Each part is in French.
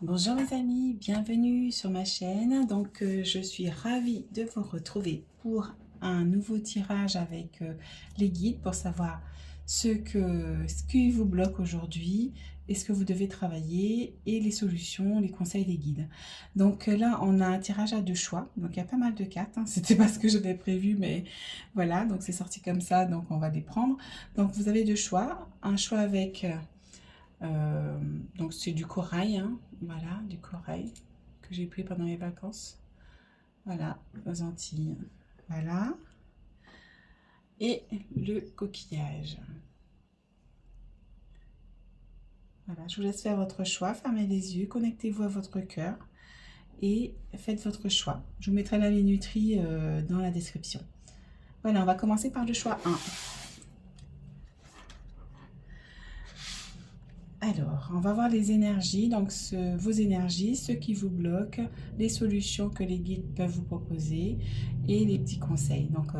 Bonjour mes amis, bienvenue sur ma chaîne. Donc je suis ravie de vous retrouver pour un nouveau tirage avec les guides pour savoir ce qui vous bloque aujourd'hui et ce que vous devez travailler et les solutions, les conseils des guides. Donc là on a un tirage à deux choix, donc il y a pas mal de cartes, hein. C'était pas ce que j'avais prévu mais voilà, donc c'est sorti comme ça, donc on va les prendre. Donc vous avez deux choix, un choix avec euh, donc c'est du corail, hein, voilà, du corail que j'ai pris pendant les vacances. Voilà, aux Antilles. Voilà. Et le coquillage. Voilà, je vous laisse faire votre choix. Fermez les yeux, connectez-vous à votre cœur et faites votre choix. Je vous mettrai la minuterie dans la description. Voilà, on va commencer par le choix 1. Alors, on va voir les énergies, donc vos énergies, ce qui vous bloque, les solutions que les guides peuvent vous proposer et les petits conseils. Donc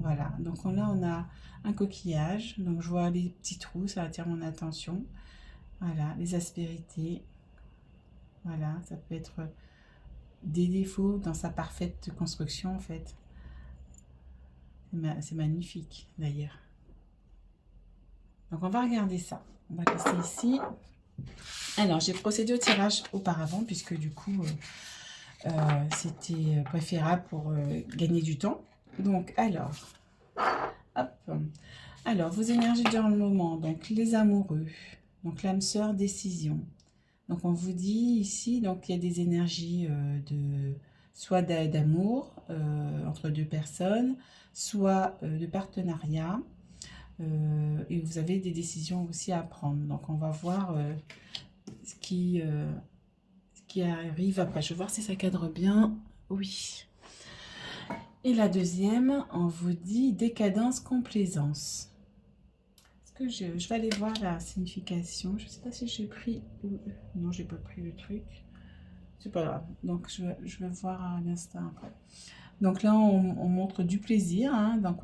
voilà, donc là on a un coquillage, donc je vois les petits trous, ça attire mon attention. Voilà, les aspérités, voilà, ça peut être des défauts dans sa parfaite construction en fait. C'est magnifique d'ailleurs. Donc on va regarder ça. On va laisser ici. Alors j'ai procédé au tirage auparavant puisque du coup c'était préférable pour gagner du temps. Donc alors, hop. Alors vos énergies dans le moment, donc les amoureux, donc l'âme sœur, décision. Donc on vous dit ici, donc il y a des énergies soit d'amour entre deux personnes, soit de partenariat. Et vous avez des décisions aussi à prendre. Donc on va voir ce qui arrive après. Je vais voir si ça cadre bien. Oui. Et la deuxième, on vous dit décadence, complaisance. Est-ce que je vais aller voir la signification. Je ne sais pas si j'ai pris... Non, j'ai pas pris le truc. C'est pas grave. Donc, je vais voir à l'instant après. Donc là, on montre du plaisir. Hein, donc,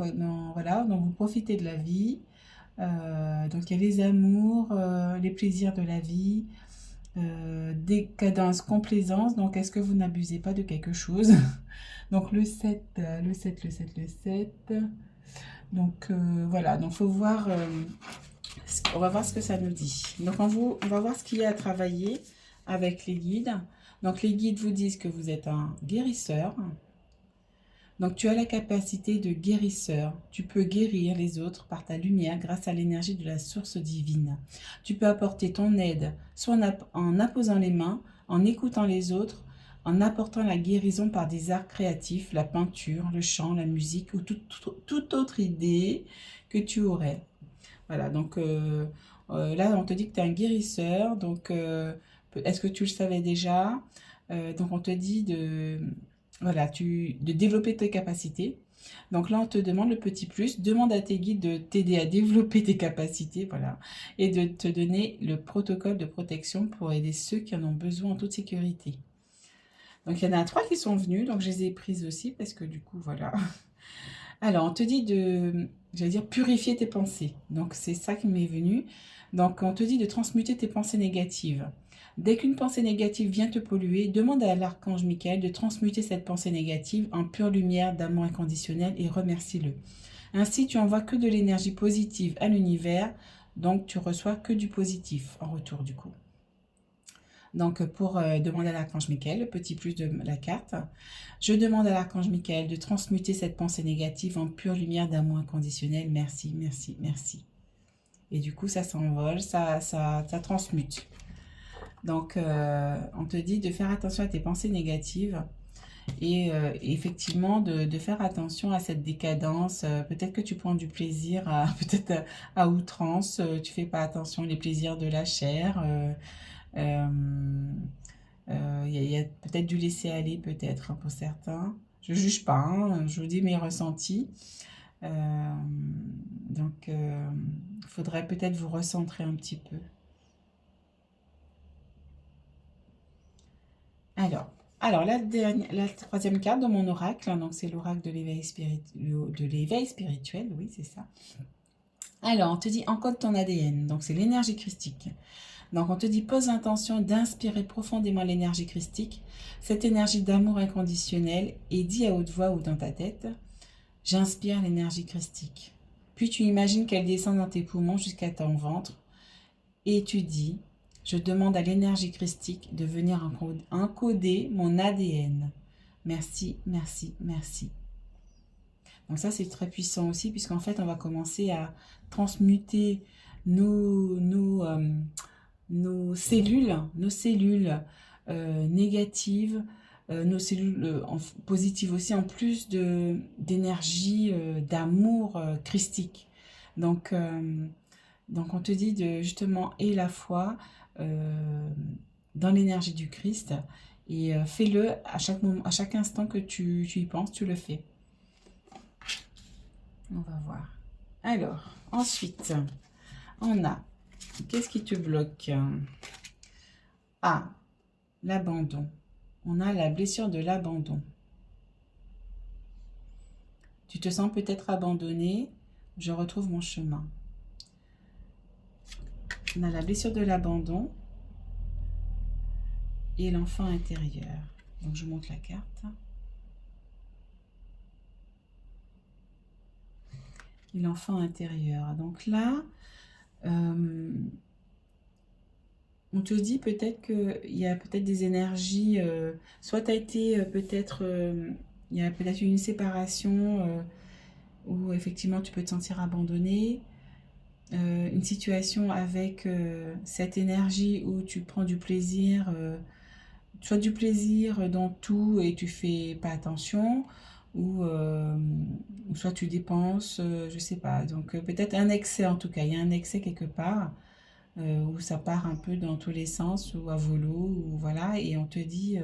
voilà, donc vous profitez de la vie. Donc, il y a les amours, les plaisirs de la vie. Décadence, complaisance. Donc, est-ce que vous n'abusez pas de quelque chose? Donc, le 7, le 7, le 7, le 7. Donc, voilà. Donc, il faut voir... on va voir ce que ça nous dit. Donc, on va voir ce qu'il y a à travailler avec les guides. Donc, les guides vous disent que vous êtes un guérisseur. Donc, tu as la capacité de guérisseur. Tu peux guérir les autres par ta lumière grâce à l'énergie de la source divine. Tu peux apporter ton aide, soit en apposant les mains, en écoutant les autres, en apportant la guérison par des arts créatifs, la peinture, le chant, la musique ou toute autre idée que tu aurais. Voilà, donc là, on te dit que tu es un guérisseur. Donc, est-ce que tu le savais déjà? Donc, on te dit voilà, de développer tes capacités. Donc là, on te demande le petit plus. Demande à tes guides de t'aider à développer tes capacités, voilà, et de te donner le protocole de protection pour aider ceux qui en ont besoin en toute sécurité. Donc, il y en a trois qui sont venus, donc je les ai prises aussi parce que du coup, voilà. Alors, on te dit de, j'allais dire, purifier tes pensées. Donc, c'est ça qui m'est venu. Donc, on te dit de transmuter tes pensées négatives. Dès qu'une pensée négative vient te polluer, demande à l'archange Michael de transmuter cette pensée négative en pure lumière d'amour inconditionnel et remercie-le. Ainsi, tu envoies que de l'énergie positive à l'univers, donc tu reçois que du positif en retour du coup. Donc, pour demander à l'archange Michael, le petit plus de la carte, je demande à l'archange Michael de transmuter cette pensée négative en pure lumière d'amour inconditionnel. Merci, merci, merci. Et du coup, ça s'envole, ça transmute. Donc, on te dit de faire attention à tes pensées négatives et effectivement de faire attention à cette décadence. Peut-être que tu prends du plaisir peut-être à outrance, tu fais pas attention aux plaisirs de la chair. Euh, y a peut-être du laisser aller, peut-être, hein, pour certains. Je juge pas, hein, je vous dis mes ressentis. Donc, il faudrait peut-être vous recentrer un petit peu. Alors la troisième carte de mon oracle, hein, donc c'est l'oracle de l'éveil spirituel, oui, c'est ça. Alors, on te dit encode ton ADN, donc c'est l'énergie christique. Donc, on te dit pose l'intention d'inspirer profondément l'énergie christique, cette énergie d'amour inconditionnel, et dis à haute voix ou dans ta tête, j'inspire l'énergie christique. Puis tu imagines qu'elle descend dans tes poumons jusqu'à ton ventre, et tu dis, je demande à l'énergie christique de venir encoder mon ADN. Merci, merci, merci. Donc ça, c'est très puissant aussi, puisqu'en fait, on va commencer à transmuter nos cellules négatives, nos cellules positives aussi, en plus d'énergie, d'amour christique. Donc, on te dit de justement et la foi dans l'énergie du Christ, et fais-le à chaque moment, à chaque instant que tu y penses, tu le fais. On va voir. Alors, ensuite, on a, qu'est-ce qui te bloque? Ah, l'abandon. On a la blessure de l'abandon. Tu te sens peut-être abandonné. Je retrouve mon chemin. On a la blessure de l'abandon et l'enfant intérieur. Donc, je monte la carte. Et l'enfant intérieur. Donc là, on te dit peut-être qu'il y a peut-être des énergies, soit tu as été peut-être, il y a peut-être une séparation où effectivement tu peux te sentir abandonné, une situation avec cette énergie où tu prends du plaisir, soit du plaisir dans tout et tu fais pas attention, ou soit tu dépenses, je sais pas. Donc peut-être un excès en tout cas, il y a un excès quelque part où ça part un peu dans tous les sens ou à volo, ou voilà, et on te dit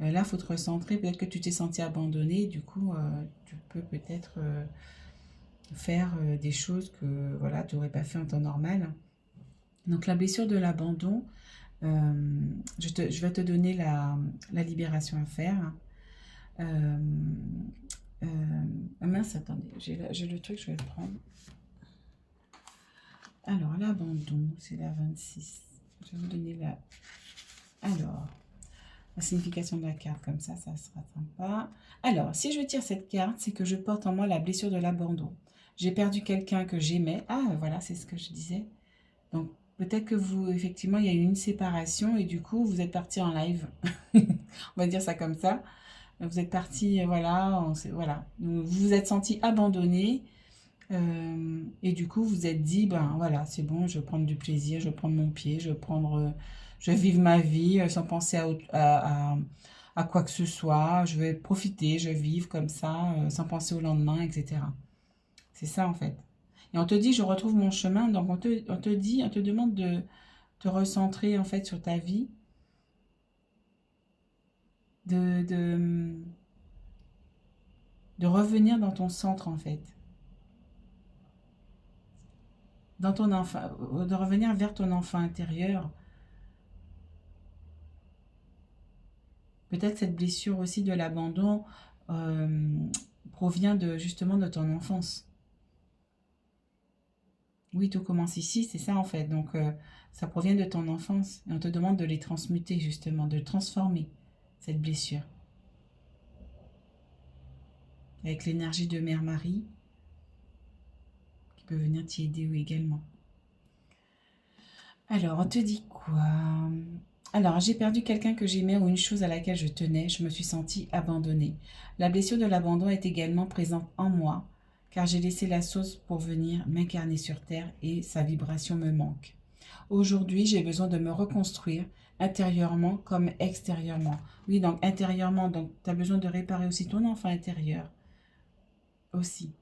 là, il faut te recentrer, peut-être que tu t'es senti abandonné, du coup tu peux peut-être faire des choses que voilà, tu n'aurais pas fait en temps normal. Donc la blessure de l'abandon, je vais te donner la libération à faire. Ah mince, attendez, j'ai le truc, je vais le prendre. Alors, l'abandon, c'est la 26. Je vais vous donner Alors, la signification de la carte, comme ça sera sympa. Alors, si je tire cette carte, c'est que je porte en moi la blessure de l'abandon. J'ai perdu quelqu'un que j'aimais. Ah, voilà, c'est ce que je disais. Donc, peut-être que vous, effectivement, il y a eu une séparation et du coup, vous êtes parti en live. On va dire ça comme ça. Vous êtes parti, voilà, voilà. Donc, vous vous êtes senti abandonné. Et du coup, vous êtes dit, ben voilà, c'est bon, je vais prendre du plaisir, je vais prendre mon pied, je vais vivre ma vie sans penser à quoi que ce soit, je vais profiter, je vais vivre comme ça, sans penser au lendemain, etc. C'est ça en fait. Et on te dit, je retrouve mon chemin, donc on te demande de te recentrer en fait sur ta vie, de, de revenir dans ton centre en fait. Dans ton enfant, de revenir vers ton enfant intérieur. Peut-être cette blessure aussi de l'abandon provient justement de ton enfance. Oui, tout commence ici, c'est ça en fait. Donc ça provient de ton enfance. Et on te demande de les transmuter justement, de transformer cette blessure. Avec l'énergie de Mère Marie qui peut venir t'y aider également. Alors, on te dit quoi? Alors, j'ai perdu quelqu'un que j'aimais ou une chose à laquelle je tenais, je me suis sentie abandonnée. La blessure de l'abandon est également présente en moi, car j'ai laissé la source pour venir m'incarner sur Terre et sa vibration me manque. Aujourd'hui, j'ai besoin de me reconstruire intérieurement comme extérieurement. Oui, donc intérieurement, donc tu as besoin de réparer aussi ton enfant intérieur. Aussi.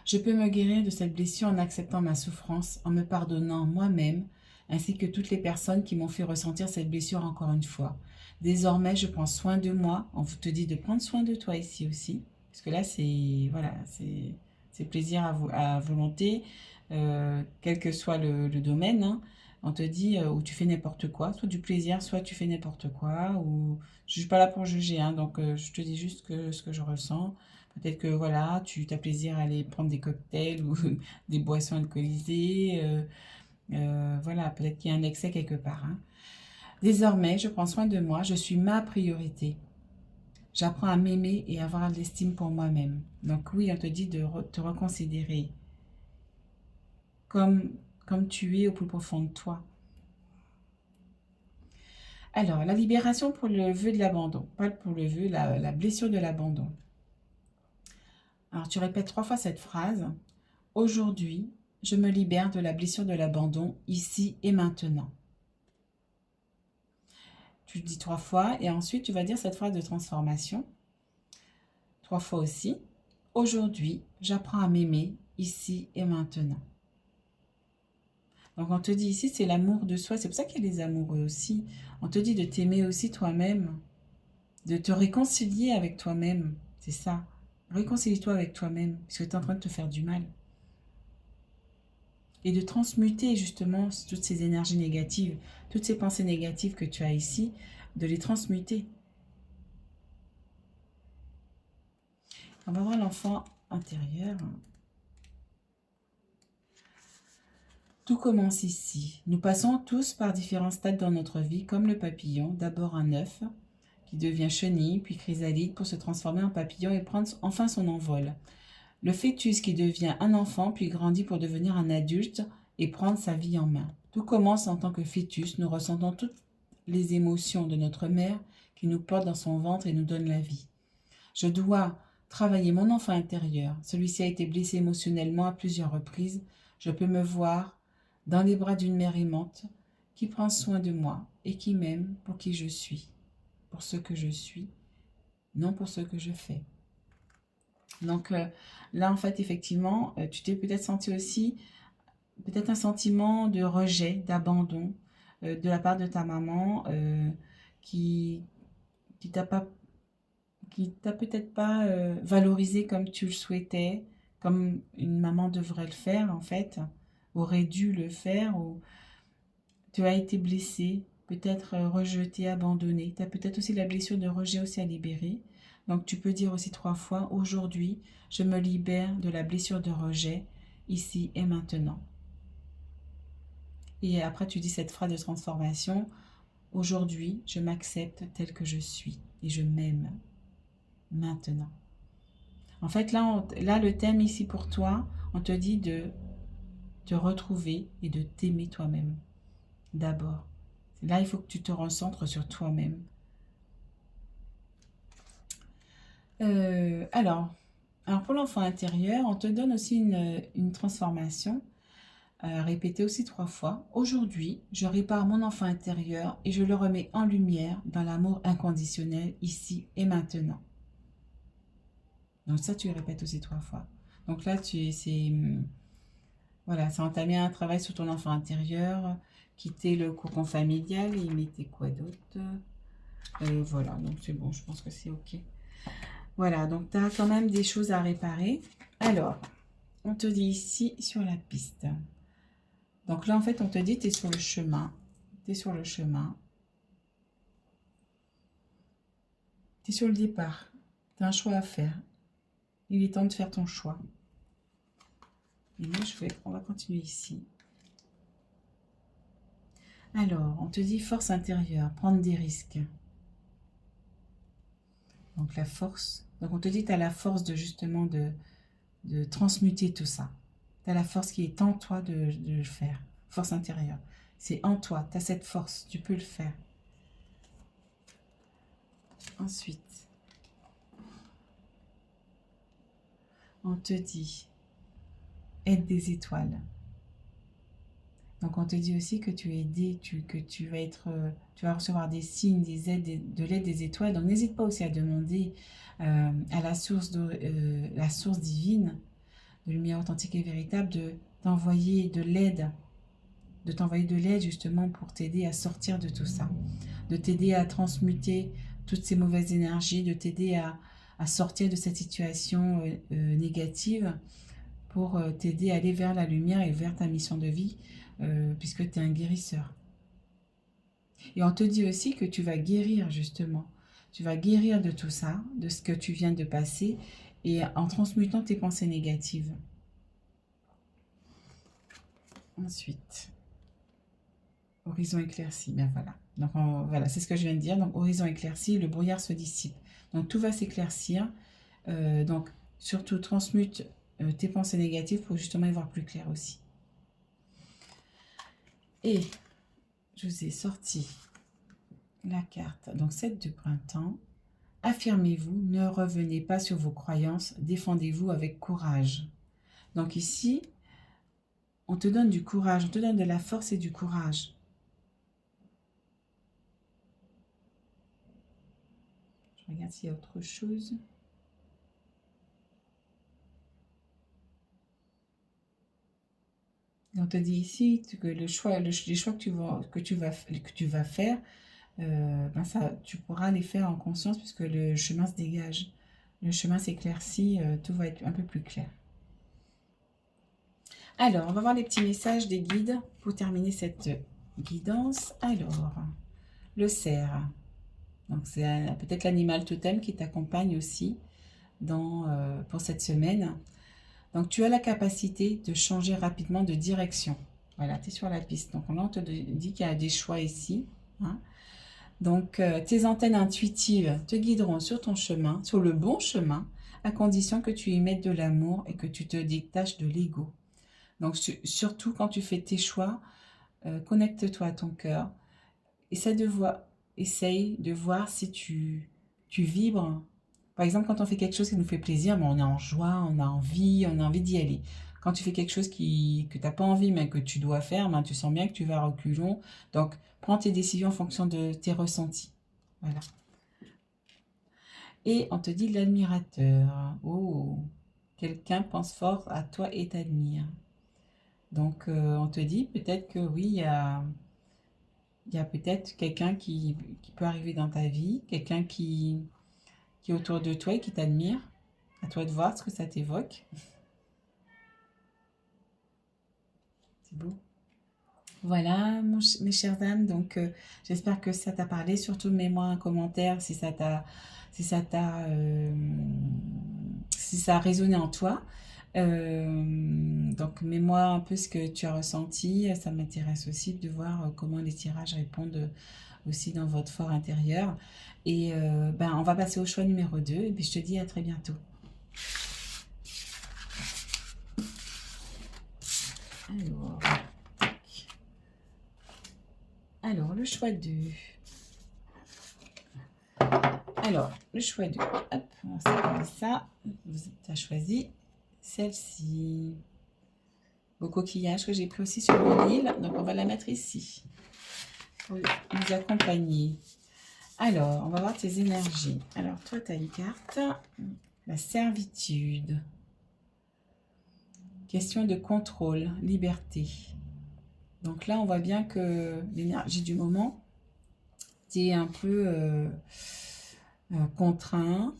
Je peux me guérir de cette blessure en acceptant ma souffrance, en me pardonnant moi-même, ainsi que toutes les personnes qui m'ont fait ressentir cette blessure encore une fois. Désormais, je prends soin de moi. On te dit de prendre soin de toi ici aussi. Parce que là, c'est voilà, c'est plaisir à volonté, quel que soit le domaine. Hein. On te dit où tu fais n'importe quoi, soit du plaisir, soit tu fais n'importe quoi. Ou... Je ne suis pas là pour juger, hein, donc je te dis juste ce que je ressens. Peut-être que voilà, tu as plaisir à aller prendre des cocktails ou des boissons alcoolisées. Voilà, peut-être qu'il y a un excès quelque part, hein. Désormais, je prends soin de moi, je suis ma priorité. J'apprends à m'aimer et à avoir de l'estime pour moi-même. Donc oui, on te dit de te reconsidérer comme, comme tu es au plus profond de toi. Alors, la libération pour le vœu de l'abandon, pas pour le vœu, la blessure de l'abandon. Alors, tu répètes 3 fois cette phrase. Aujourd'hui, je me libère de la blessure de l'abandon, ici et maintenant. Tu le dis 3 fois et ensuite, tu vas dire cette phrase de transformation. 3 fois aussi. Aujourd'hui, j'apprends à m'aimer, ici et maintenant. Donc, on te dit ici, c'est l'amour de soi. C'est pour ça qu'il y a les amoureux aussi. On te dit de t'aimer aussi toi-même, de te réconcilier avec toi-même. C'est ça. Réconcilie-toi avec toi-même, parce que tu es en train de te faire du mal. Et de transmuter justement toutes ces énergies négatives, toutes ces pensées négatives que tu as ici, de les transmuter. On va voir l'enfant intérieur. Tout commence ici. Nous passons tous par différents stades dans notre vie, comme le papillon, d'abord un œuf, qui devient chenille, puis chrysalide, pour se transformer en papillon et prendre enfin son envol. Le fœtus qui devient un enfant, puis grandit pour devenir un adulte et prendre sa vie en main. Tout commence en tant que fœtus. Nous ressentons toutes les émotions de notre mère qui nous porte dans son ventre et nous donne la vie. Je dois travailler mon enfant intérieur. Celui-ci a été blessé émotionnellement à plusieurs reprises. Je peux me voir dans les bras d'une mère aimante qui prend soin de moi et qui m'aime pour qui je suis, pour ce que je suis, non pour ce que je fais. Donc là, en fait, effectivement, tu t'es peut-être senti aussi, peut-être un sentiment de rejet, d'abandon de la part de ta maman qui t'a pas, qui t'a peut-être pas valorisé comme tu le souhaitais, comme une maman devrait le faire, en fait, aurait dû le faire, ou tu as été blessé, peut-être rejeté, abandonné. Tu as peut-être aussi la blessure de rejet aussi à libérer. Donc tu peux dire aussi 3 fois, aujourd'hui, je me libère de la blessure de rejet, ici et maintenant. Et après tu dis cette phrase de transformation, aujourd'hui, je m'accepte tel que je suis et je m'aime maintenant. En fait, là, le thème ici pour toi, on te dit de te retrouver et de t'aimer toi-même d'abord. Là, il faut que tu te recentres sur toi-même. Alors pour l'enfant intérieur, on te donne aussi une transformation. Répétez aussi 3 fois. Aujourd'hui, je répare mon enfant intérieur et je le remets en lumière dans l'amour inconditionnel ici et maintenant. Donc ça, tu répètes aussi 3 fois. Donc là, voilà, c'est entamer un travail sur ton enfant intérieur, quitter le cocon familial et mettez quoi d'autre. Voilà, donc c'est bon, je pense que c'est ok. Voilà, donc tu as quand même des choses à réparer. Alors, on te dit ici sur la piste. Donc là, en fait, on te dit, tu es sur le chemin. Tu es sur le chemin. Tu es sur le départ. Tu as un choix à faire. Il est temps de faire ton choix. Et moi, on va continuer ici. Alors, on te dit force intérieure, prendre des risques. Donc la force. Donc on te dit, tu as la force de justement de transmuter tout ça. Tu as la force qui est en toi de le faire. Force intérieure. C'est en toi, tu as cette force, tu peux le faire. Ensuite, on te dit, aide des étoiles. Donc on te dit aussi que tu es aidé, que tu vas recevoir des signes, des aides, de l'aide des étoiles. Donc n'hésite pas aussi à demander à la source divine, de lumière authentique et véritable, de t'envoyer de l'aide, justement pour t'aider à sortir de tout ça, de t'aider à transmuter toutes ces mauvaises énergies, de t'aider à sortir de cette situation négative pour t'aider à aller vers la lumière et vers ta mission de vie, puisque tu es un guérisseur. Et on te dit aussi que tu vas guérir justement. Tu vas guérir de tout ça, de ce que tu viens de passer, et en transmutant tes pensées négatives. Ensuite, horizon éclairci, ben voilà. Donc voilà, c'est ce que je viens de dire. Donc horizon éclairci, le brouillard se dissipe. Donc tout va s'éclaircir. Donc surtout transmute tes pensées négatives pour justement y voir plus clair aussi. Et je vous ai sorti la carte, donc 7 de printemps. Affirmez-vous, ne revenez pas sur vos croyances, défendez-vous avec courage. Donc ici, on te donne du courage, on te donne de la force et du courage. Je regarde s'il y a autre chose. On te dit ici que les choix que tu vas faire, ben ça, tu pourras les faire en conscience puisque le chemin se dégage. Le chemin s'éclaircit, tout va être un peu plus clair. Alors, on va voir les petits messages des guides pour terminer cette guidance. Alors, le cerf. Donc, c'est peut-être l'animal totem qui t'accompagne aussi pour cette semaine. Donc, tu as la capacité de changer rapidement de direction. Voilà, tu es sur la piste. Donc, là, on te dit qu'il y a des choix ici. Hein. Donc, tes antennes intuitives te guideront sur ton chemin, sur le bon chemin, à condition que tu y mettes de l'amour et que tu te détaches de l'ego. Donc, surtout quand tu fais tes choix, connecte-toi à ton cœur. Essaye de voir si tu vibres. Par exemple, quand on fait quelque chose qui nous fait plaisir, ben on est en joie, on a envie d'y aller. Quand tu fais quelque chose que tu n'as pas envie, mais que tu dois faire, ben tu sens bien que tu vas à reculons. Donc, prends tes décisions en fonction de tes ressentis. Voilà. Et on te dit l'admirateur. Oh, quelqu'un pense fort à toi et t'admire. Donc, on te dit peut-être que oui, il y a peut-être quelqu'un qui peut arriver dans ta vie, quelqu'un qui est autour de toi et qui t'admire. À toi de voir ce que ça t'évoque. C'est beau. Voilà, mes chères dames, donc j'espère que ça t'a parlé. Surtout, mets-moi un commentaire si ça a résonné en toi. Donc, mets-moi un peu ce que tu as ressenti. Ça m'intéresse aussi de voir comment les tirages répondent aussi dans votre fort intérieur. Et on va passer au choix numéro 2. Et puis, je te dis à très bientôt. Alors, le choix 2. Alors, le choix 2. Hop, on va séparer ça. Tu as choisi celle-ci. Beau coquillage que j'ai pris aussi sur mon île. Donc, on va la mettre ici. Pour nous accompagner. Alors, on va voir tes énergies. Alors, toi, tu as une carte. La servitude. Question de contrôle, liberté. Donc là, on voit bien que l'énergie du moment, tu es un peu contraint,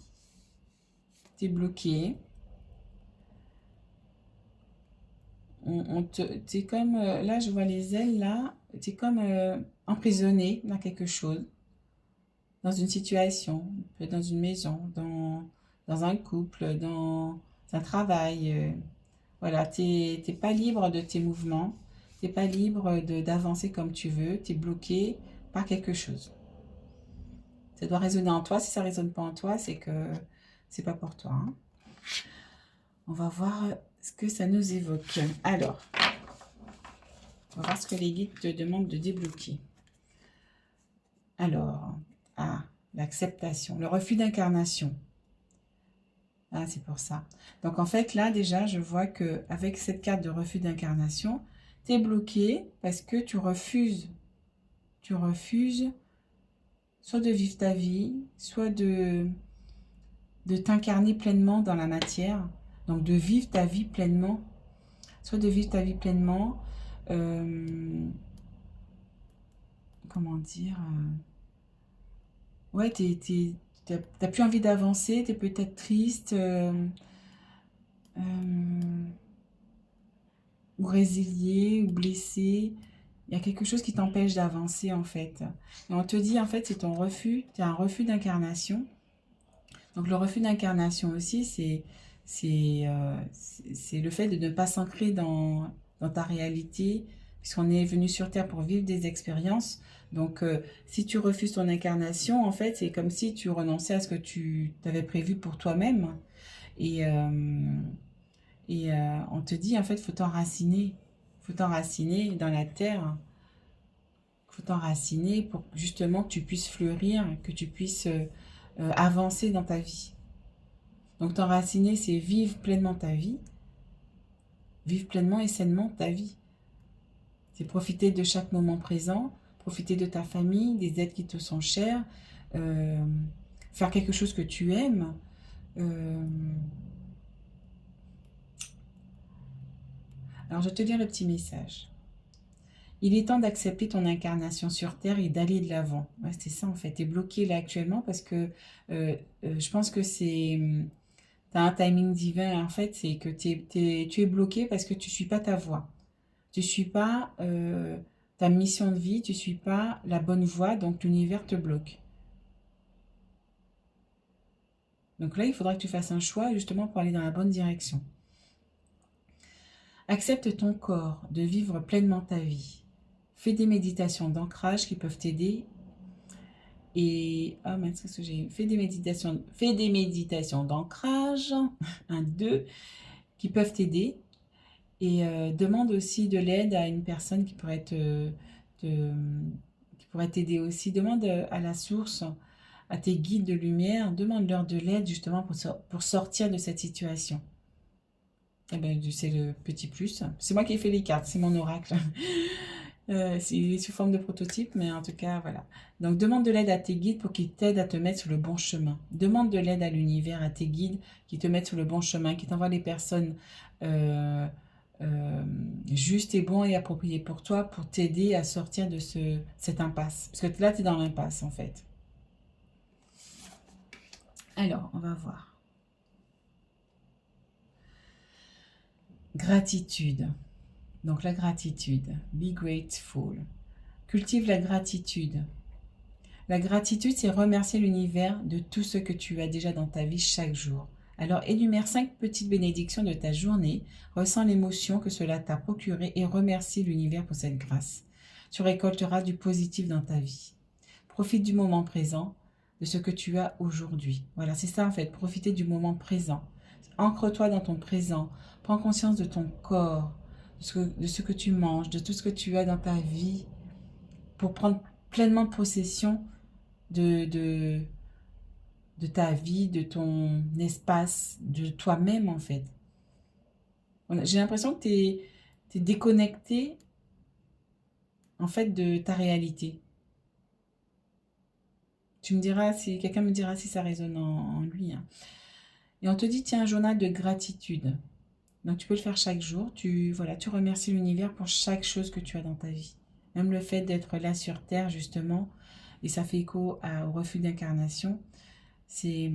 tu es bloqué. T'es comme, là, je vois les ailes, là, tu es comme emprisonné dans quelque chose, dans une situation, peut-être dans une maison, dans un couple, dans un travail. Voilà, tu n'es pas libre de tes mouvements. Tu n'es pas libre d'avancer comme tu veux, tu es bloqué par quelque chose. Ça doit résonner en toi. Si ça ne résonne pas en toi, c'est que c'est pas pour toi. Hein. On va voir ce que ça nous évoque. Alors, on va voir ce que les guides te demandent de débloquer. Alors, l'acceptation, le refus d'incarnation. Ah, c'est pour ça. Donc, en fait, là, déjà, je vois qu'avec cette carte de refus d'incarnation, tu es bloqué parce que tu refuses soit de vivre ta vie, soit de t'incarner pleinement dans la matière. Donc, de vivre ta vie pleinement. Soit de vivre ta vie pleinement. Comment dire ouais, t'as plus envie d'avancer, tu es peut-être triste. Ou résilié, ou blessé. Il y a quelque chose qui t'empêche d'avancer en fait. Et on te dit en fait c'est ton refus, tu as un refus d'incarnation. Donc le refus d'incarnation aussi, c'est le fait de ne pas s'ancrer dans ta réalité, puisqu'on est venu sur Terre pour vivre des expériences. Donc si tu refuses ton incarnation, en fait, c'est comme si tu renonçais à ce que tu t'avais prévu pour toi-même. Et, on te dit, en fait, faut t'enraciner. Faut t'enraciner dans la terre. Faut t'enraciner pour justement que tu puisses fleurir, que tu puisses avancer dans ta vie. Donc t'enraciner, c'est vivre pleinement ta vie. Vivre pleinement et sainement ta vie. C'est profiter de chaque moment présent, profiter de ta famille, des êtres qui te sont chers, faire quelque chose que tu aimes. Alors je vais te lire le petit message. Il est temps d'accepter ton incarnation sur Terre et d'aller de l'avant. Ouais, c'est ça en fait. Tu es bloqué là actuellement parce que je pense que c'est... Tu as un timing divin en fait. C'est que tu es bloqué parce que tu ne suis pas ta voie. Tu ne suis pas ta mission de vie. Tu ne suis pas la bonne voie. Donc l'univers te bloque. Donc là, il faudra que tu fasses un choix justement pour aller dans la bonne direction. Accepte ton corps de vivre pleinement ta vie. Fais des méditations d'ancrage qui peuvent t'aider. Et ah mince, qu'est-ce que j'ai fait des méditations d'ancrage, 1, 2, qui peuvent t'aider. Et demande aussi de l'aide à une personne qui pourrait qui pourrait t'aider aussi. Demande à la source, à tes guides de lumière, demande-leur de l'aide justement pour sortir de cette situation. Eh ben, c'est le petit plus. C'est moi qui ai fait les cartes, c'est mon oracle. C'est sous forme de prototype, mais en tout cas, voilà. Donc, demande de l'aide à tes guides pour qu'ils t'aident à te mettre sur le bon chemin. Demande de l'aide à l'univers, à tes guides qui te mettent sur le bon chemin, qui t'envoient les personnes justes et bons et appropriées pour toi, pour t'aider à sortir de cette impasse. Parce que là, tu es dans l'impasse, en fait. Alors, on va voir. Gratitude. Donc, la gratitude. Be grateful. Cultive la gratitude. La gratitude, c'est remercier l'univers de tout ce que tu as déjà dans ta vie chaque jour. Alors, énumère 5 petites bénédictions de ta journée, ressens l'émotion que cela t'a procuré et remercie l'univers pour cette grâce. Tu récolteras du positif dans ta vie. Profite du moment présent, de ce que tu as aujourd'hui. Voilà, c'est ça en fait, profiter du moment présent. Ancre-toi dans ton présent, prends conscience de ton corps, de ce que tu manges, de tout ce que tu as dans ta vie, pour prendre pleinement possession de ta vie, de ton espace, de toi-même en fait. J'ai l'impression que tu es déconnecté en fait de ta réalité. Tu me diras, si quelqu'un me dira si ça résonne en lui. Hein. Et on te dit, tiens, un journal de gratitude. Donc tu peux le faire chaque jour. Tu remercies l'univers pour chaque chose que tu as dans ta vie. Même le fait d'être là sur Terre, justement, et ça fait écho au refus d'incarnation, c'est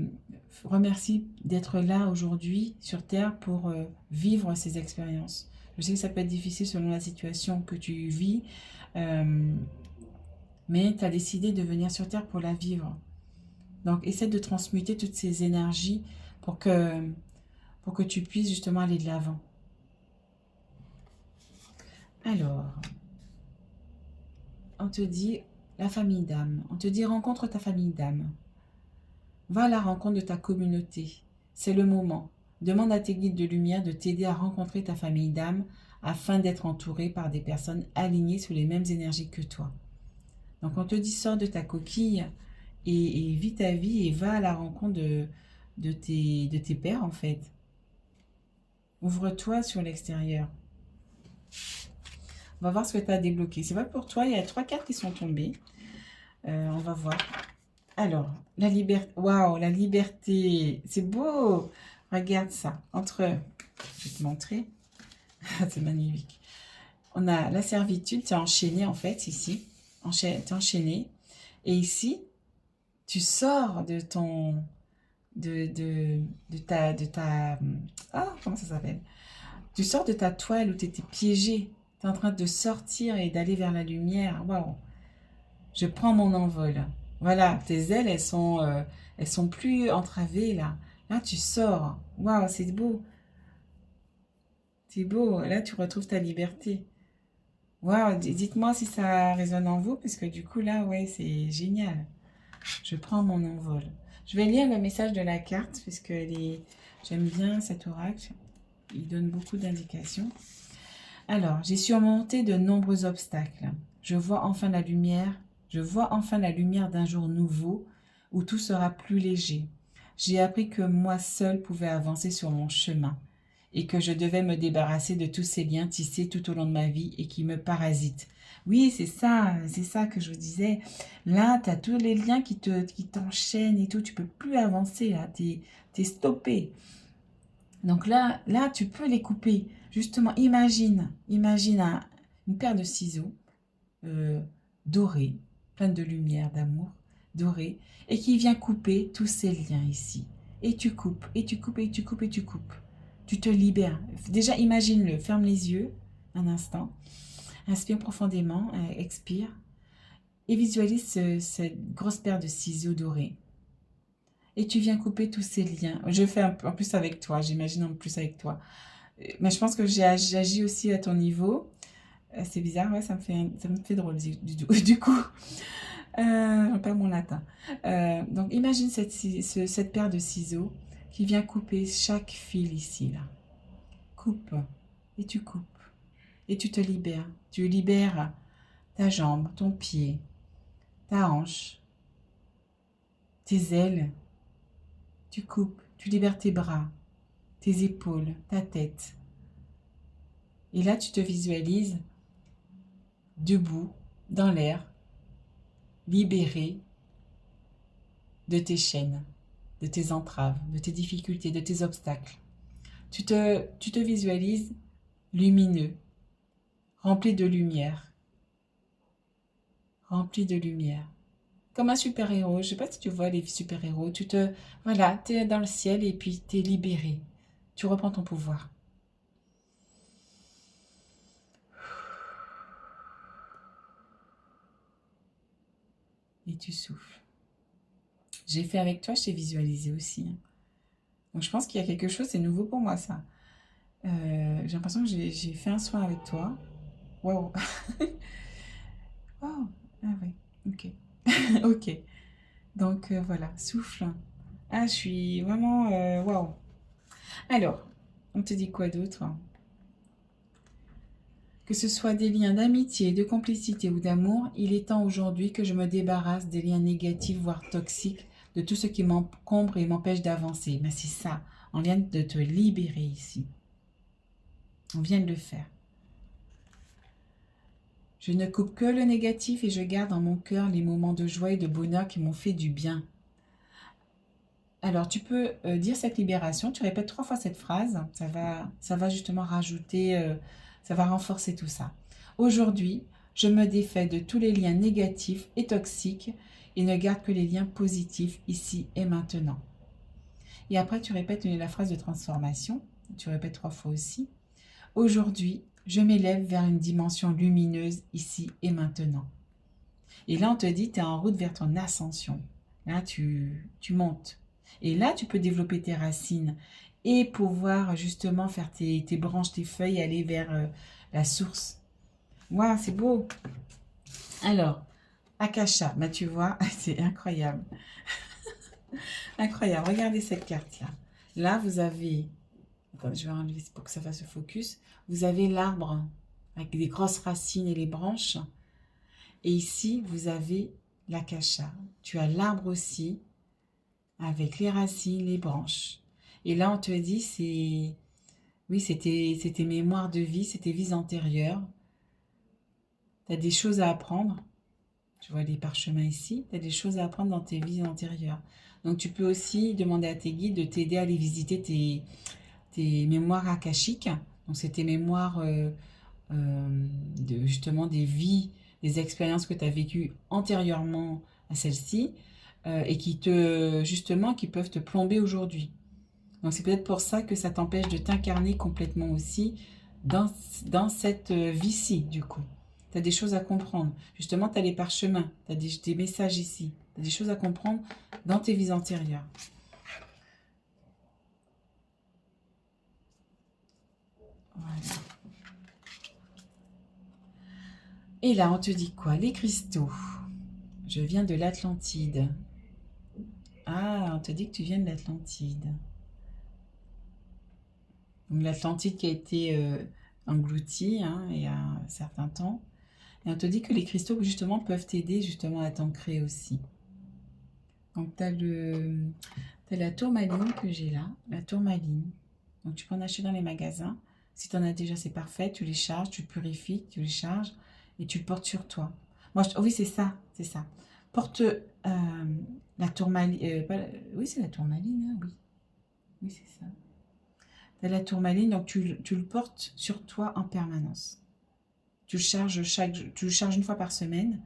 remercie d'être là aujourd'hui sur Terre pour vivre ces expériences. Je sais que ça peut être difficile selon la situation que tu vis, mais tu as décidé de venir sur Terre pour la vivre. Donc essaie de transmuter toutes ces énergies pour que tu puisses justement aller de l'avant. Alors, on te dit la famille d'âme. On te dit rencontre ta famille d'âme. Va à la rencontre de ta communauté. C'est le moment. Demande à tes guides de lumière de t'aider à rencontrer ta famille d'âme afin d'être entouré par des personnes alignées sous les mêmes énergies que toi. Donc on te dit sors de ta coquille et vis ta vie et va à la rencontre de tes pairs en fait. Ouvre-toi sur l'extérieur. On va voir ce que tu as débloqué. C'est vrai pour toi, il y a 3 cartes qui sont tombées. On va voir. Alors, la liberté. Waouh, la liberté. C'est beau. Regarde ça. Je vais te montrer. C'est magnifique. On a la servitude. Tu es enchaîné en fait ici. Tu es enchaîné. Et ici, tu sors de ton... comment ça s'appelle? Tu sors de ta toile où tu étais piégé. Tu es en train de sortir et d'aller vers la lumière. Waouh. Je prends mon envol. Voilà, tes ailes, elles sont plus entravées là. Là, tu sors. Waouh, c'est beau. C'est beau. Là, tu retrouves ta liberté. Waouh, dites-moi si ça résonne en vous, parce que du coup, là, ouais, c'est génial. Je prends mon envol. Je vais lire le message de la carte, parce que j'aime bien cet oracle. Il donne beaucoup d'indications. Alors, j'ai surmonté de nombreux obstacles. Je vois enfin la lumière. Je vois enfin la lumière d'un jour nouveau où tout sera plus léger. J'ai appris que moi seul pouvais avancer sur mon chemin et que je devais me débarrasser de tous ces liens tissés tout au long de ma vie et qui me parasitent. Oui, c'est ça que je vous disais. Là, tu as tous les liens qui t'enchaînent et tout, tu peux plus avancer, là, t'es stoppé. Donc là, tu peux les couper. Justement, imagine une paire de ciseaux euh, dorés, pleins de lumière, d'amour, dorés, et qui vient couper tous ces liens ici. Et tu coupes, et tu coupes, et tu coupes, et tu coupes. Tu te libères. Déjà, imagine-le. Ferme les yeux un instant. Inspire profondément, expire. Et visualise cette grosse paire de ciseaux dorés. Et tu viens couper tous ces liens. Je fais en plus avec toi, j'imagine en plus avec toi. Mais je pense que j'agis aussi à ton niveau. C'est bizarre, ouais, ça me fait drôle du coup. Je perds mon latin. Donc imagine cette paire de ciseaux qui vient couper chaque fil ici, là. Coupe, et tu coupes, et tu te libères. Tu libères ta jambe, ton pied, ta hanche, tes ailes. Tu coupes, tu libères tes bras, tes épaules, ta tête. Et là, tu te visualises debout, dans l'air, libéré de tes chaînes, de tes entraves, de tes difficultés, de tes obstacles. Tu te visualises lumineux, rempli de lumière, rempli de lumière. Comme un super-héros, je ne sais pas si tu vois les super-héros, voilà, tu es dans le ciel et puis tu es libéré. Tu reprends ton pouvoir. Et tu souffles. J'ai fait avec toi, je t'ai visualisé aussi. Donc je pense qu'il y a quelque chose, c'est nouveau pour moi ça. J'ai l'impression que j'ai fait un soin avec toi. Waouh. Wow. Ah oui, ok. Ok. Donc voilà, souffle. Ah, je suis vraiment... waouh. Alors, on te dit quoi d'autre? Que ce soit des liens d'amitié, de complicité ou d'amour, il est temps aujourd'hui que je me débarrasse des liens négatifs, voire toxiques, de tout ce qui m'encombre et m'empêche d'avancer. Mais c'est ça, on vient de te libérer ici. On vient de le faire. Je ne coupe que le négatif et je garde dans mon cœur les moments de joie et de bonheur qui m'ont fait du bien. Alors, tu peux dire cette libération, tu répètes 3 fois cette phrase, ça va justement rajouter, ça va renforcer tout ça. Aujourd'hui, je me défais de tous les liens négatifs et toxiques et ne garde que les liens positifs ici et maintenant. Et après, tu répètes la phrase de transformation, tu répètes 3 fois aussi. Aujourd'hui, je m'élève vers une dimension lumineuse ici et maintenant. Et là, on te dit, tu es en route vers ton ascension. Là, tu montes. Et là, tu peux développer tes racines et pouvoir justement faire tes branches, tes feuilles, aller vers la source. Waouh, c'est beau. Alors, Akasha, bah, tu vois, c'est incroyable. Incroyable. Regardez cette carte-là. Là, vous avez... Attends, je vais enlever pour que ça fasse le focus. Vous avez l'arbre avec des grosses racines et les branches. Et ici, vous avez l'Akasha. Tu as l'arbre aussi, avec les racines, les branches. Et là, on te dit, oui, c'était mémoire de vie, c'était vies antérieures. Tu as des choses à apprendre. Tu vois les parchemins ici. Tu as des choses à apprendre dans tes vies antérieures. Donc, tu peux aussi demander à tes guides de t'aider à aller visiter tes mémoires akashiques. Donc, c'est tes mémoires justement des vies, des expériences que tu as vécues antérieurement à celle-ci et qui peuvent te plomber aujourd'hui. Donc c'est peut-être pour ça que ça t'empêche de t'incarner complètement aussi dans cette vie-ci du coup. Tu as des choses à comprendre. Justement, tu as les parchemins, tu as des messages ici. Tu as des choses à comprendre dans tes vies antérieures. Voilà. Et là, on te dit quoi? Les cristaux. Je viens de l'Atlantide. Ah, on te dit que tu viens de l'Atlantide. Donc l'Atlantide qui a été engloutie hein, il y a un certain temps. Et on te dit que les cristaux, justement, peuvent t'aider justement à t'ancrer aussi. Donc, tu as la tourmaline que j'ai là, la tourmaline. Donc, tu peux en acheter dans les magasins. Si tu en as déjà, c'est parfait. Tu les charges, tu purifies, tu les charges et tu le portes sur toi. Moi, oh oui, c'est ça, c'est ça. Porte la tourmaline. Oui, c'est la tourmaline, hein, oui. Oui, c'est ça. Tu as la tourmaline, donc tu le portes sur toi en permanence. Tu le charges une fois par semaine.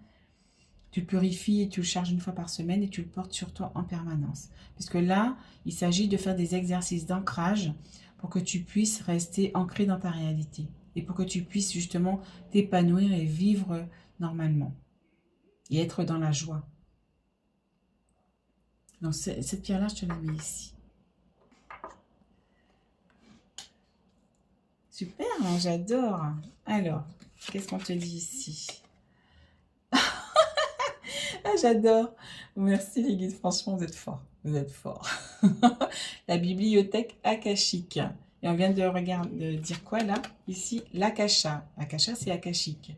Tu le purifies et tu le charges une fois par semaine et tu le portes sur toi en permanence. Puisque là, il s'agit de faire des exercices d'ancrage pour que tu puisses rester ancré dans ta réalité et pour que tu puisses justement t'épanouir et vivre normalement et être dans la joie. Donc cette pierre-là, je te la mets ici. Super, hein, j'adore. Alors, qu'est-ce qu'on te dit ici? Ah, j'adore. Merci les guides, franchement, vous êtes forts. Vous êtes forts. La bibliothèque akashique. Et on vient de dire quoi là? Ici, l'akasha. L'akasha, c'est akashique.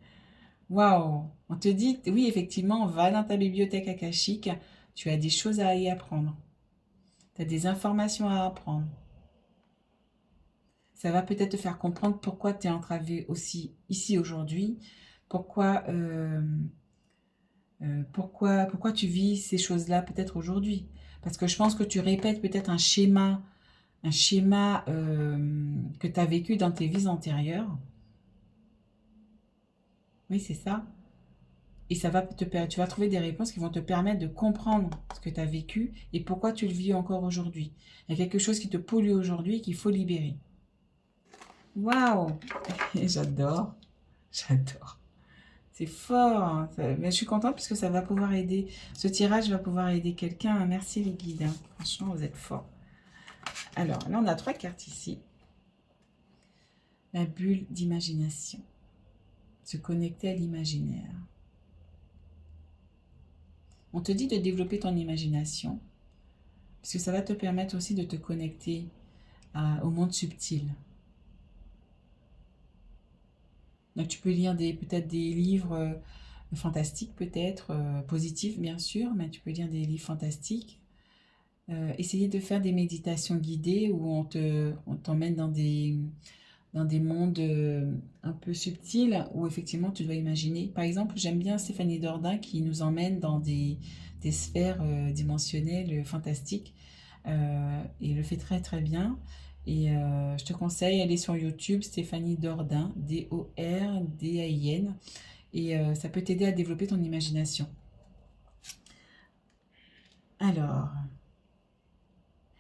Waouh! On te dit, oui, effectivement, va dans ta bibliothèque akashique. Tu as des choses à y apprendre. Tu as des informations à apprendre. Ça va peut-être te faire comprendre pourquoi tu es entravé aussi ici aujourd'hui. Pourquoi tu vis ces choses-là peut-être aujourd'hui. Parce que je pense que tu répètes peut-être un schéma que tu as vécu dans tes vies antérieures. Oui, c'est ça. Et tu vas trouver des réponses qui vont te permettre de comprendre ce que tu as vécu et pourquoi tu le vis encore aujourd'hui. Il y a quelque chose qui te pollue aujourd'hui qu'il faut libérer. Waouh! J'adore. J'adore. C'est fort. Hein. Mais je suis contente parce que ça va pouvoir aider. Ce tirage va pouvoir aider quelqu'un. Merci les guides. Hein. Franchement, vous êtes forts. Alors, là, on a 3 cartes ici. La bulle d'imagination. Se connecter à l'imaginaire. On te dit de développer ton imagination, puisque ça va te permettre aussi de te connecter au monde subtil. Donc tu peux lire peut-être des livres fantastiques, peut-être, positifs bien sûr, mais tu peux lire des livres fantastiques. Essayer de faire des méditations guidées où on t'emmène dans des mondes un peu subtils où effectivement tu dois imaginer. Par exemple, j'aime bien Stéphanie Dordain qui nous emmène dans des sphères dimensionnelles fantastiques et elle le fait très très bien. Et je te conseille, aller sur YouTube, Stéphanie Dordain, Dordain, et ça peut t'aider à développer ton imagination. Alors,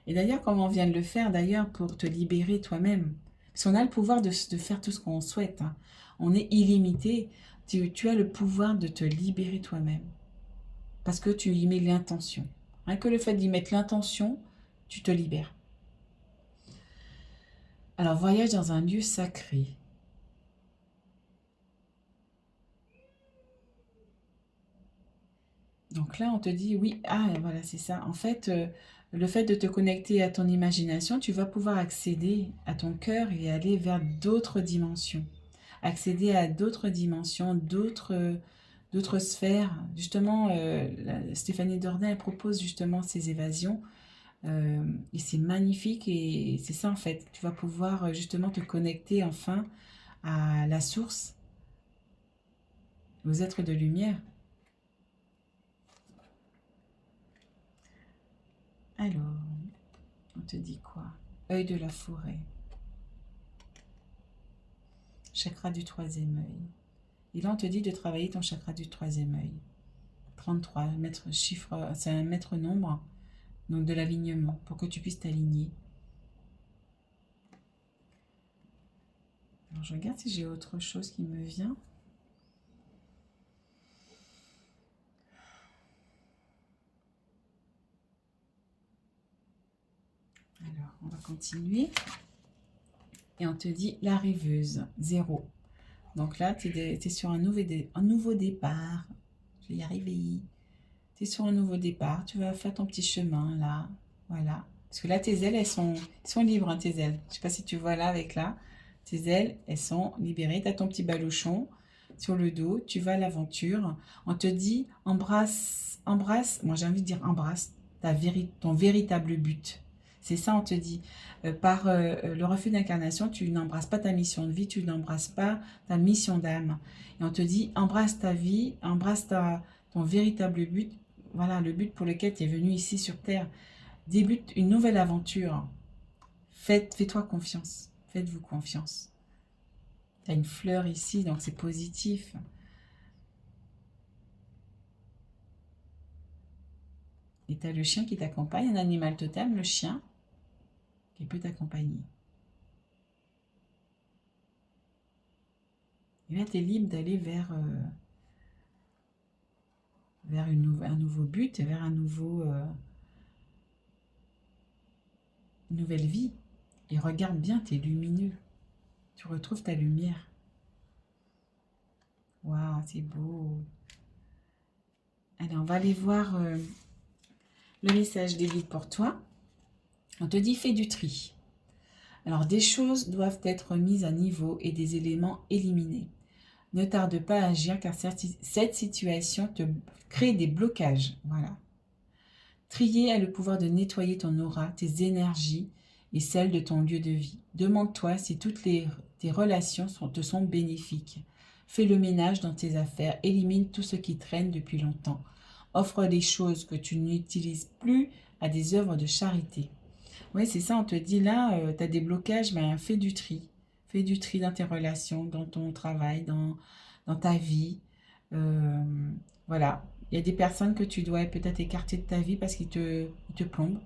et d'ailleurs, comme on vient de le faire, d'ailleurs, pour te libérer toi-même, parce qu'on a le pouvoir de faire tout ce qu'on souhaite. Hein. On est illimité. Tu as le pouvoir de te libérer toi-même. Parce que tu y mets l'intention. Rien que le fait d'y mettre l'intention, tu te libères. Alors, voyage dans un lieu sacré. Donc là, on te dit, oui, ah, voilà, c'est ça. En fait, le fait de te connecter à ton imagination, tu vas pouvoir accéder à ton cœur et aller vers d'autres dimensions. Accéder à d'autres dimensions, d'autres sphères. Justement, Stéphanie Dordain elle propose justement ces évasions. Et c'est magnifique et c'est ça en fait. Tu vas pouvoir justement te connecter enfin à la source, aux êtres de lumière. Alors, on te dit quoi? Œil de la forêt. Chakra du 3e œil. Et là, on te dit de travailler ton chakra du 3e œil. 33, c'est un maître nombre, donc de l'alignement, pour que tu puisses t'aligner. Alors, je regarde si j'ai autre chose qui me vient. Alors, on va continuer. Et on te dit la rêveuse, 0. Donc là, tu es sur un nouveau départ. Je vais y arriver. Tu es sur un nouveau départ. Tu vas faire ton petit chemin là. Voilà. Parce que là, tes ailes, elles sont libres, hein, tes ailes. Je ne sais pas si tu vois là avec là. Tes ailes, elles sont libérées. Tu as ton petit baluchon sur le dos. Tu vas à l'aventure. On te dit embrasse. Moi, j'ai envie de dire embrasse ton véritable but. C'est ça, on te dit. Par le refus d'incarnation, tu n'embrasses pas ta mission de vie, tu n'embrasses pas ta mission d'âme. Et on te dit, embrasse ta vie, embrasse ton véritable but. Voilà, le but pour lequel tu es venu ici sur Terre. Débute une nouvelle aventure. Fais-toi confiance. Faites-vous confiance. Tu as une fleur ici, donc c'est positif. Et tu as le chien qui t'accompagne, un animal totem, le chien, qui peut t'accompagner. Et là, tu es libre d'aller vers un nouveau but, vers une nouvelle vie. Et regarde bien, tu es lumineux. Tu retrouves ta lumière. Waouh, c'est beau. Allez, on va aller voir le message des guides pour toi. On te dit, fais du tri. Alors, des choses doivent être mises à niveau et des éléments éliminés. Ne tarde pas à agir car cette situation te crée des blocages. Voilà. Trier a le pouvoir de nettoyer ton aura, tes énergies et celles de ton lieu de vie. Demande-toi si toutes tes relations te sont bénéfiques. Fais le ménage dans tes affaires, élimine tout ce qui traîne depuis longtemps. Offre les choses que tu n'utilises plus à des œuvres de charité. Oui, c'est ça, on te dit là, tu as des blocages, ben, fais du tri. Fais du tri dans tes relations, dans ton travail, dans ta vie. Voilà. Il y a des personnes que tu dois peut-être écarter de ta vie parce qu'ils te plombent.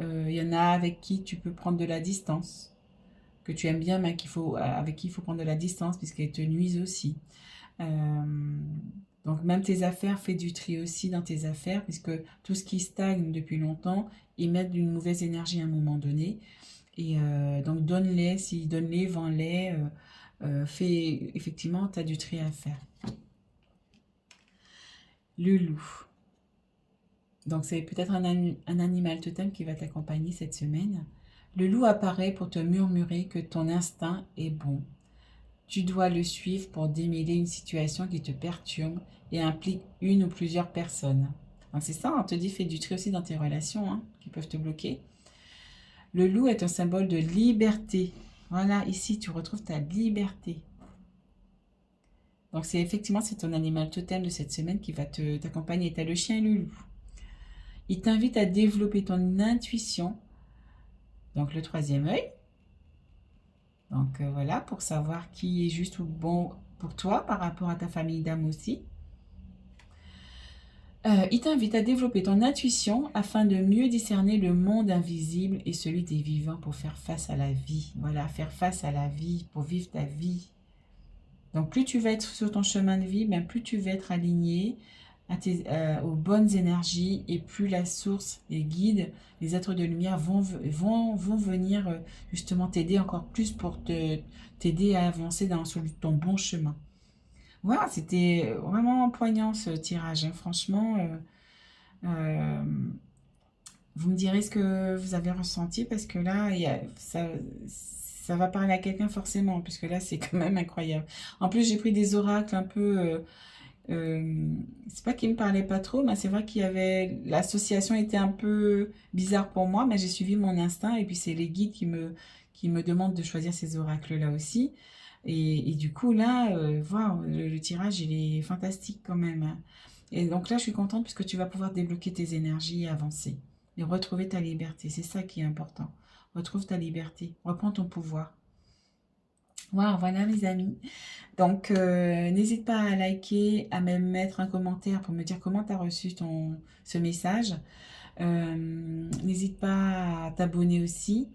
Il y en a avec qui tu peux prendre de la distance, que tu aimes bien, mais avec qui il faut prendre de la distance puisqu'elles te nuisent aussi. Donc même tes affaires, fais du tri aussi dans tes affaires puisque tout ce qui stagne depuis longtemps, ils mettent d'une mauvaise énergie à un moment donné. Et donc donne-les, vends-les. Effectivement, tu as du tri à faire. Le loup. Donc c'est peut-être un animal totem qui va t'accompagner cette semaine. Le loup apparaît pour te murmurer que ton instinct est bon. Tu dois le suivre pour démêler une situation qui te perturbe et implique une ou plusieurs personnes. Donc c'est ça, on te dit fais du tri aussi dans tes relations hein, qui peuvent te bloquer. Le loup est un symbole de liberté. Voilà, ici tu retrouves ta liberté. Donc c'est ton animal totem de cette semaine qui va t'accompagner. Tu as le chien et le loup. Il t'invite à développer ton intuition. Donc le troisième œil. Donc voilà, pour savoir qui est juste ou bon pour toi par rapport à ta famille d'âme aussi. Il t'invite à développer ton intuition afin de mieux discerner le monde invisible et celui des vivants pour faire face à la vie. Voilà, faire face à la vie, pour vivre ta vie. Donc plus tu vas être sur ton chemin de vie, ben, plus tu vas être aligné aux bonnes énergies et plus la source, les guides, les êtres de lumière vont venir justement t'aider encore plus pour t'aider à avancer sur ton bon chemin. Voilà, c'était vraiment poignant ce tirage, hein. Franchement, vous me direz ce que vous avez ressenti parce que là, ça va parler à quelqu'un forcément, puisque là, c'est quand même incroyable. En plus, j'ai pris des oracles un peu... c'est pas qu'ils me parlaient pas trop, mais c'est vrai qu'il y avait... L'association était un peu bizarre pour moi, mais j'ai suivi mon instinct et puis c'est les guides qui me demandent de choisir ces oracles-là aussi. Et du coup, là, wow, le tirage, il est fantastique quand même, hein. Et donc là, je suis contente puisque tu vas pouvoir débloquer tes énergies et avancer. Et retrouver ta liberté, c'est ça qui est important. Retrouve ta liberté, reprends ton pouvoir. Waouh, voilà mes amis. Donc, n'hésite pas à liker, à même mettre un commentaire pour me dire comment tu as reçu ce message. N'hésite pas à t'abonner aussi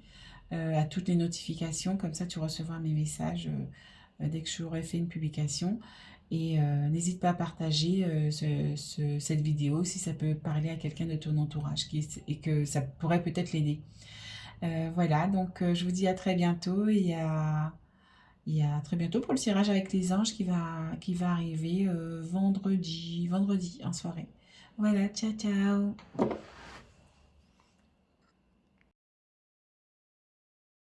à toutes les notifications, comme ça tu recevras mes messages dès que j'aurai fait une publication. Et n'hésite pas à partager cette vidéo si ça peut parler à quelqu'un de ton entourage et que ça pourrait peut-être l'aider. Voilà, donc je vous dis à très bientôt et à très bientôt pour le tirage avec les anges qui va arriver vendredi en soirée. Voilà, ciao ciao.